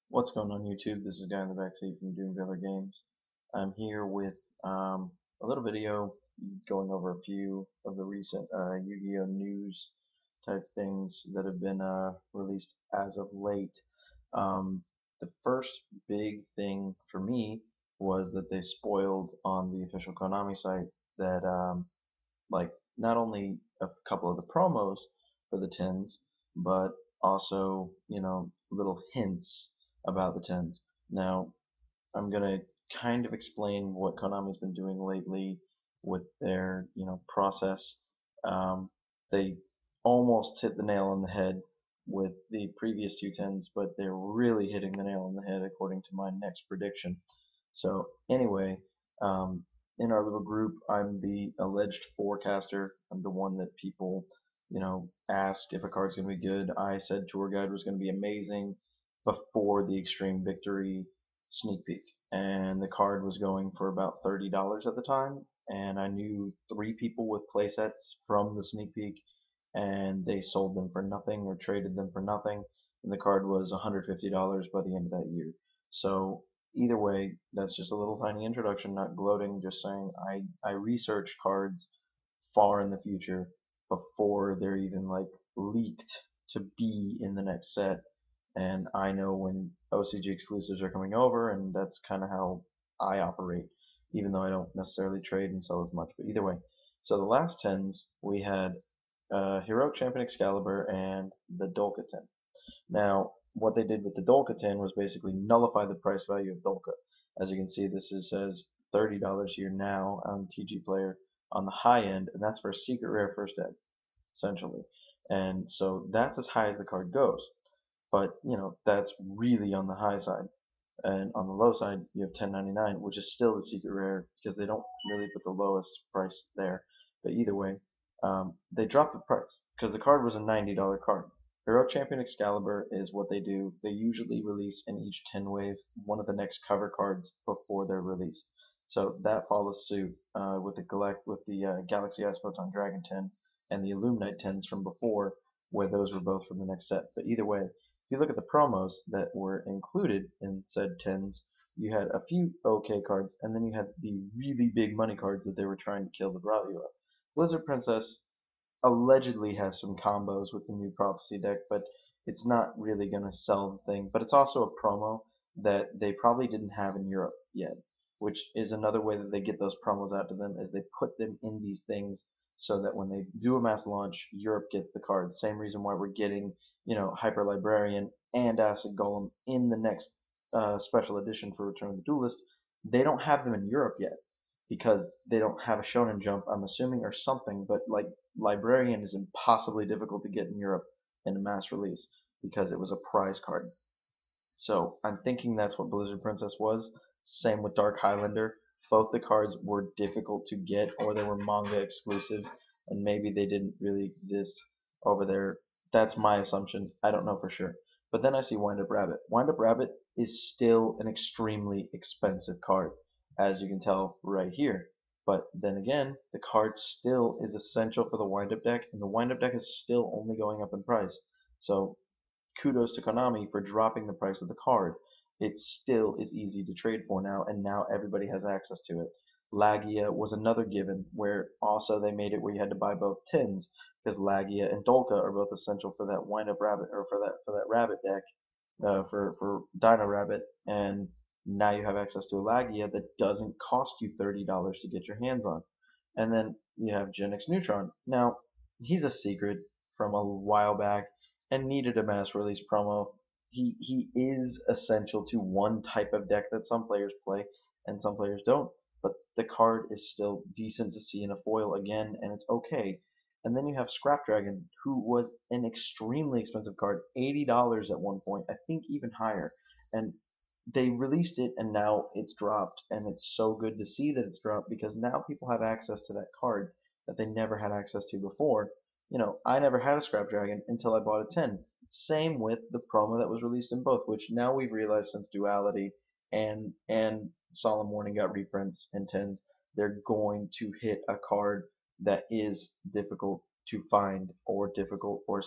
What's going on YouTube? This is Guy in the Backseat from DoomVeilerGames. I'm here with a little video going over a few of the recent Yu-Gi-Oh! News type things that have been released as of late. The first big thing for me was that they spoiled on the official Konami site that like not only a couple of the promos for the tins, but also, little hints about the tins. Now, I'm gonna kind of explain what Konami's been doing lately with their, process. They almost hit the nail on the head with the previous two tens, but they're really hitting the nail on the head according to my next prediction. So anyway, um, in our little group, I'm the alleged forecaster. I'm the one that people, ask if a card's gonna be good. I said Tour Guide was gonna be amazing before the Extreme Victory sneak peek, and the card was going for about $30 at the time. And I knew three people with playsets from the sneak peek, and they sold them for nothing or traded them for nothing. And the card was $150 by the end of that year. So either way, that's just a little tiny introduction, not gloating, just saying I research cards far in the future before they're even like leaked to be in the next set. And I know when OCG exclusives are coming over, and that's kind of how I operate, even though I don't necessarily trade and sell as much. But either way, so the last tens we had Heroic Champion Excalibur and the Dolka tin. Now, what they did with the Dolka tin was basically nullify the price value of Dolka. As you can see, says $30 here now on TG Player on the high end, and that's for a secret rare first ed, essentially. And so that's as high as the card goes. But, that's really on the high side. And on the low side, you have 10.99, which is still the secret rare because they don't really put the lowest price there. But either way, they dropped the price because the card was a $90 card. Heroic Champion Excalibur is what they do. They usually release in each 10 wave one of the next cover cards before they're released. So that follows suit with the Galaxy Ice Photon Dragon 10 and the Illuminate 10s from before, where those were both from the next set. But either way, if you look at the promos that were included in said tens, you had a few okay cards, and then you had the really big money cards that they were trying to kill the value of. Blizzard Princess allegedly has some combos with the new Prophecy deck, but it's not really going to sell the thing. But it's also a promo that they probably didn't have in Europe yet, which is another way that they get those promos out to them, is they put them in these things so that when they do a mass launch, Europe gets the cards. Same reason why we're getting, Hyper Librarian and Acid Golem in the next special edition for Return of the Duelist. They don't have them in Europe yet because they don't have a Shonen Jump, I'm assuming, or something. But like Librarian is impossibly difficult to get in Europe in a mass release because it was a prize card. So I'm thinking that's what Blizzard Princess was. Same with Dark Highlander. Both the cards were difficult to get, or they were manga exclusives, and maybe they didn't really exist over there. That's my assumption. I don't know for sure. But then I see Wind Up Rabbit. Wind Up Rabbit is still an extremely expensive card, as you can tell right here. But then again, the card still is essential for the Wind Up deck, and the Wind Up deck is still only going up in price. So kudos to Konami for dropping the price of the card. It still is easy to trade for now, and now everybody has access to it. Lagia was another given, where also they made it where you had to buy both tins, because Lagia and Dolka are both essential for that Wind Up Rabbit, or for that Rabbit deck, for Dino Rabbit, and now you have access to a Lagia that doesn't cost you $30 to get your hands on. And then you have Gen X Neutron. Now, he's a secret from a while back and needed a mass release promo. He is essential to one type of deck that some players play and some players don't, but the card is still decent to see in a foil again, and it's okay. And then you have Scrap Dragon, who was an extremely expensive card, $80 at one point, I think even higher. And they released it and now it's dropped, and it's so good to see that it's dropped because now people have access to that card that they never had access to before. I never had a Scrap Dragon until I bought a 10. Same with the promo that was released in both, which now we've realized since Duality and Solemn Warning got reprints and 10s, they're going to hit a card that is difficult to find or difficult or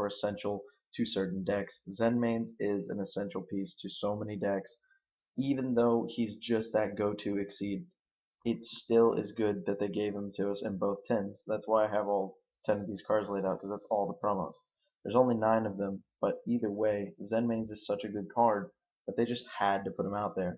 essential to certain decks. Zenmaines is an essential piece to so many decks. Even though he's just that go-to Exceed, it still is good that they gave him to us in both 10s. That's why I have all 10 of these cards laid out, because that's all the promos. There's only 9 of them, but either way, Zenmaines is such a good card that they just had to put him out there.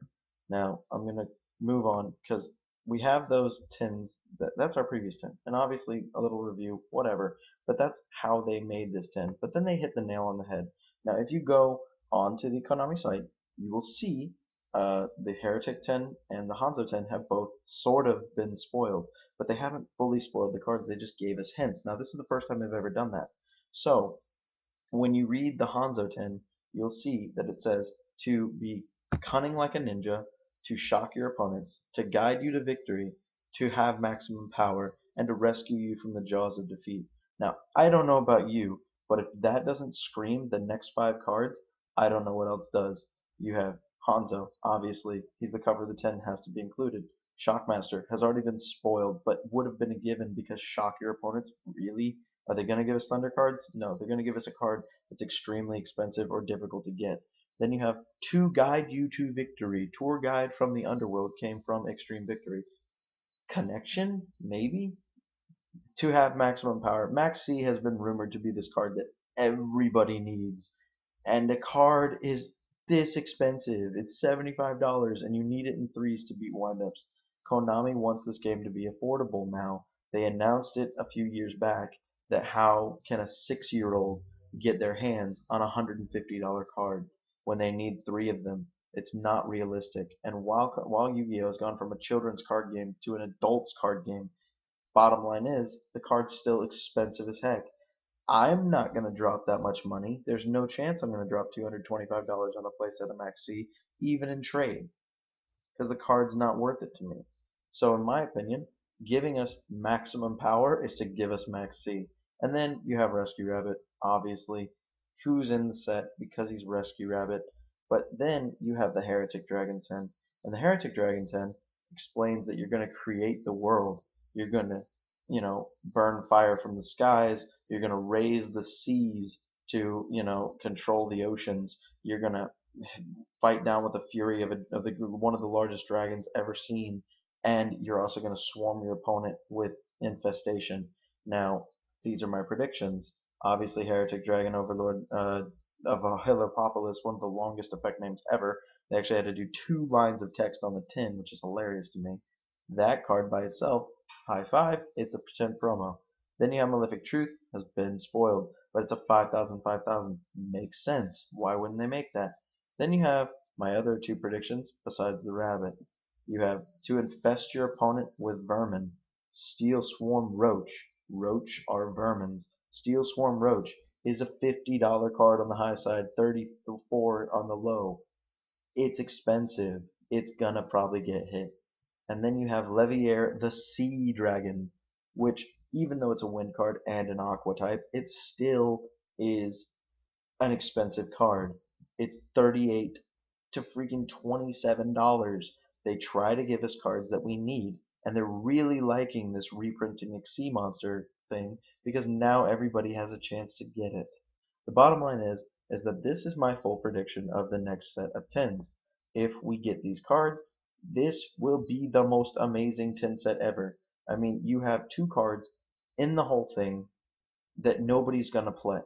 Now, I'm going to move on, because we have those 10s, that's our previous 10, and obviously a little review, whatever, but that's how they made this 10. But then they hit the nail on the head. Now, if you go onto the Konami site, you will see the Heretic 10 and the Hanzo 10 have both sort of been spoiled, but they haven't fully spoiled the cards, they just gave us hints. Now, this is the first time they've ever done that. So, when you read the Hanzo 10, you'll see that it says to be cunning like a ninja, to shock your opponents, to guide you to victory, to have maximum power, and to rescue you from the jaws of defeat. Now, I don't know about you, but if that doesn't scream the next 5 cards, I don't know what else does. You have Hanzo, obviously, he's the cover of the 10, has to be included. Shockmaster has already been spoiled, but would have been a given because shock your opponents, really? Are they going to give us Thunder cards? No, they're going to give us a card that's extremely expensive or difficult to get. Then you have To Guide You to Victory. Tour Guide from the Underworld came from Extreme Victory. Connection? Maybe? To have maximum power. Max C has been rumored to be this card that everybody needs. And the card is this expensive. It's $75 and you need it in 3s to beat windups. Konami wants this game to be affordable now. They announced it a few years back that how can a 6-year-old get their hands on a $150 card when they need 3 of them? It's not realistic. And while Yu-Gi-Oh has gone from a children's card game to an adult's card game, bottom line is the card's still expensive as heck. I'm not going to drop that much money. There's no chance I'm going to drop $225 on a playset of Max C, even in trade, because the card's not worth it to me. So in my opinion, giving us maximum power is to give us Max C. And then you have Rescue Rabbit, obviously, who's in the set because he's Rescue Rabbit. But then you have the Heretic Dragon 10. And the Heretic Dragon 10 explains that you're going to create the world. You're going to, burn fire from the skies. You're going to raise the seas to, control the oceans. You're going to fight down with the fury of one of the largest dragons ever seen, and you're also going to swarm your opponent with infestation. Now, these are my predictions. Obviously, Heretic Dragon Overlord of Hillopopolis, one of the longest effect names ever. They actually had to do 2 lines of text on the tin, which is hilarious to me. That card by itself, high five, it's a pretend promo. Then you have Malefic Truth, has been spoiled, but it's a 5,000, 5,000. Makes sense. Why wouldn't they make that? Then you have my other 2 predictions besides the rabbit. You have to infest your opponent with vermin. Steel Swarm Roach. Roach are vermins. Steel Swarm Roach is a $50 card on the high side, $34 on the low. It's expensive. It's gonna probably get hit. And then you have Leviair the Sea Dragon, which, even though it's a wind card and an aqua type, it still is an expensive card. It's $38 to freaking $27. They try to give us cards that we need, and they're really liking this reprinting Sea Monster thing because now everybody has a chance to get it. The bottom line is that this is my full prediction of the next set of 10s. If we get these cards, this will be the most amazing 10 set ever. I mean, you have 2 cards in the whole thing that nobody's gonna play.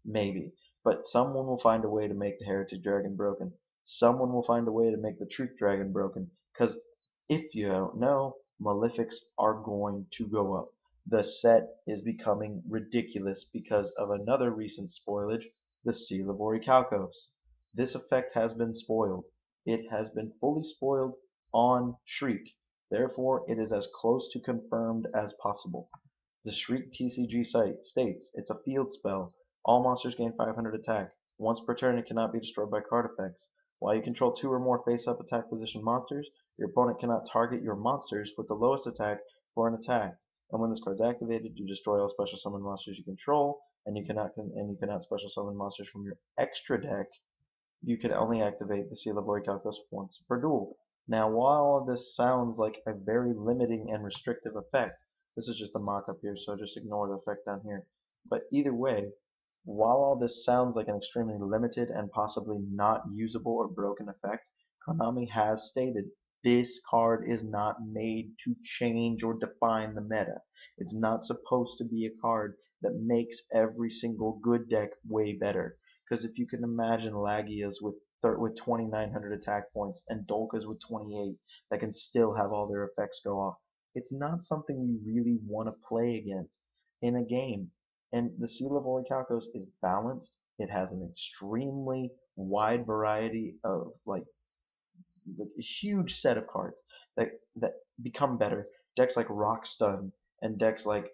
Maybe. But someone will find a way to make the Heretic Dragon broken. Someone will find a way to make the Truth Dragon broken. Because if you don't know, Malefics are going to go up. The set is becoming ridiculous because of another recent spoilage, the Seal of Orichalchos. This effect has been spoiled. It has been fully spoiled on Shriek. Therefore, it is as close to confirmed as possible. The Shriek TCG site states it's a field spell. All monsters gain 500 attack. Once per turn, it cannot be destroyed by card effects. While you control 2 or more face-up attack position monsters, your opponent cannot target your monsters with the lowest attack for an attack. And when this card is activated, you destroy all special summon monsters you control, and you cannot special summon monsters from your extra deck. You can only activate the Seal of Orichalchos once per duel. Now, while all of this sounds like a very limiting and restrictive effect, this is just a mock-up here, so just ignore the effect down here. But either way, while all this sounds like an extremely limited and possibly not usable or broken effect, Konami has stated this card is not made to change or define the meta. It's not supposed to be a card that makes every single good deck way better. Because if you can imagine Lagias with 2,900 attack points and Dolkas with 28 that can still have all their effects go off, it's not something you really want to play against in a game. And the Seal of Orichalcos is balanced. It has an extremely wide variety of a huge set of cards that become better. Decks like Rock Stun and decks like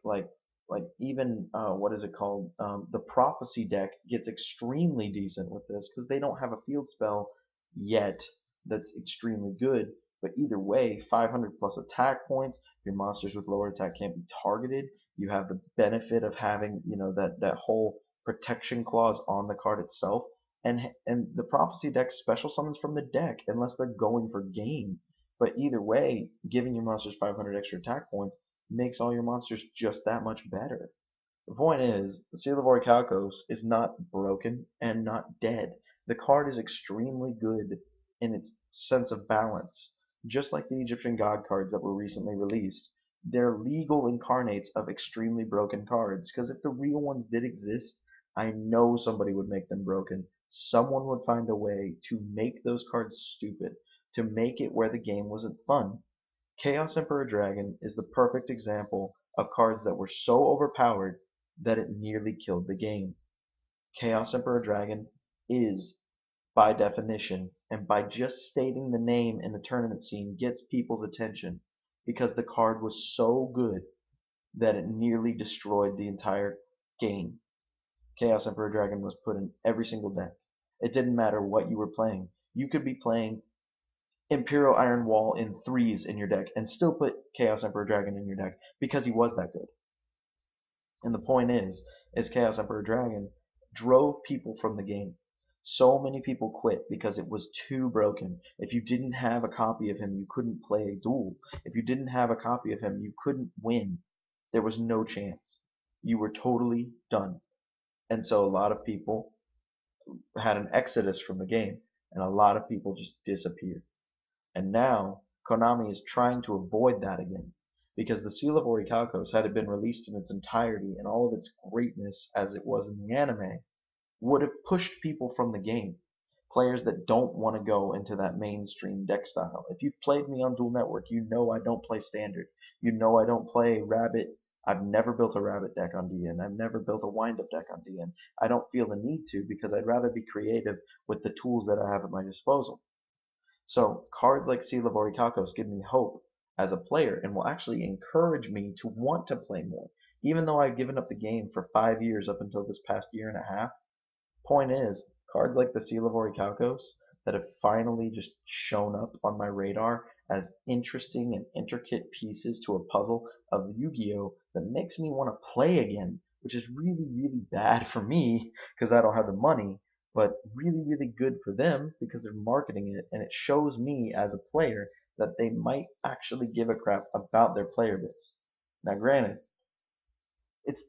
even what is it called? The Prophecy deck gets extremely decent with this because they don't have a field spell yet that's extremely good. But either way, 500 plus attack points. Your monsters with lower attack can't be targeted. You have the benefit of having that whole protection clause on the card itself. And the Prophecy deck special summons from the deck unless they're going for game. But either way, giving your monsters 500 extra attack points makes all your monsters just that much better. The point is, the Seal of Orichalcos is not broken and not dead. The card is extremely good in its sense of balance. Just like the Egyptian God cards that were recently released, they're legal incarnates of extremely broken cards, because if the real ones did exist, I know somebody would make them broken. Someone would find a way to make those cards stupid, to make it where the game wasn't fun. Chaos Emperor Dragon is the perfect example of cards that were so overpowered that it nearly killed the game. Chaos Emperor Dragon is, by definition, and by just stating the name in the tournament scene, gets people's attention because the card was so good that it nearly destroyed the entire game. Chaos Emperor Dragon was put in every single deck. It didn't matter what you were playing. You could be playing Imperial Iron Wall in 3s in your deck and still put Chaos Emperor Dragon in your deck because he was that good. And the point is Chaos Emperor Dragon drove people from the game. So many people quit because it was too broken. If you didn't have a copy of him, you couldn't play a duel. If you didn't have a copy of him, you couldn't win. There was no chance. You were totally done. And so a lot of people had an exodus from the game, and a lot of people just disappeared. And now Konami is trying to avoid that again, because the Seal of Orichalcos, had it been released in its entirety and all of its greatness as it was in the anime, would have pushed people from the game. Players that don't want to go into that mainstream deck style. If you've played me on Duel Network, you know I don't play standard. You know I don't play Rabbit. I've never built a Rabbit deck on DN. I've never built a wind-up deck on DN. I don't feel the need to because I'd rather be creative with the tools that I have at my disposal. So cards like Seal of Orichalcos give me hope as a player and will actually encourage me to want to play more. Even though I've given up the game for 5 years up until this past year and a half, point is, cards like the Seal of Orichalcos that have finally just shown up on my radar as interesting and intricate pieces to a puzzle of Yu-Gi-Oh! That makes me want to play again, which is really, really bad for me because I don't have the money, but really, really good for them because they're marketing it, and it shows me as a player that they might actually give a crap about their player base. Now, granted,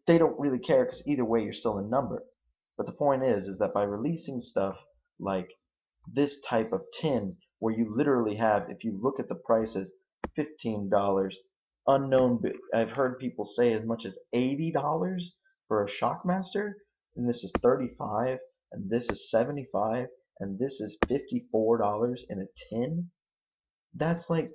they don't really care because either way you're still a number. But the point is that by releasing stuff like this type of tin, where you literally have, if you look at the prices, $15, unknown. I've heard people say as much as $80 for a Shockmaster, and this is $35, and this is $75, and this is $54 in a tin. That's like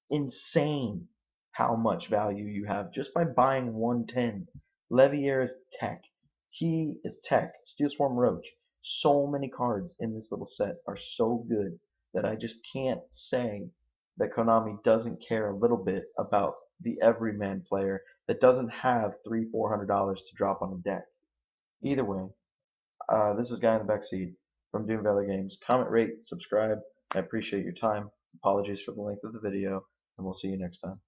insane how much value you have just by buying 110. Levier is tech. He is tech. Steel Swarm Roach. So many cards in this little set are so good that I just can't say that Konami doesn't care a little bit about the everyman player that doesn't have $300-400 to drop on a deck. Either way, this is Guy in the Backseat from DoomVeilerGames. Comment, rate, subscribe. I appreciate your time. Apologies for the length of the video, and we'll see you next time.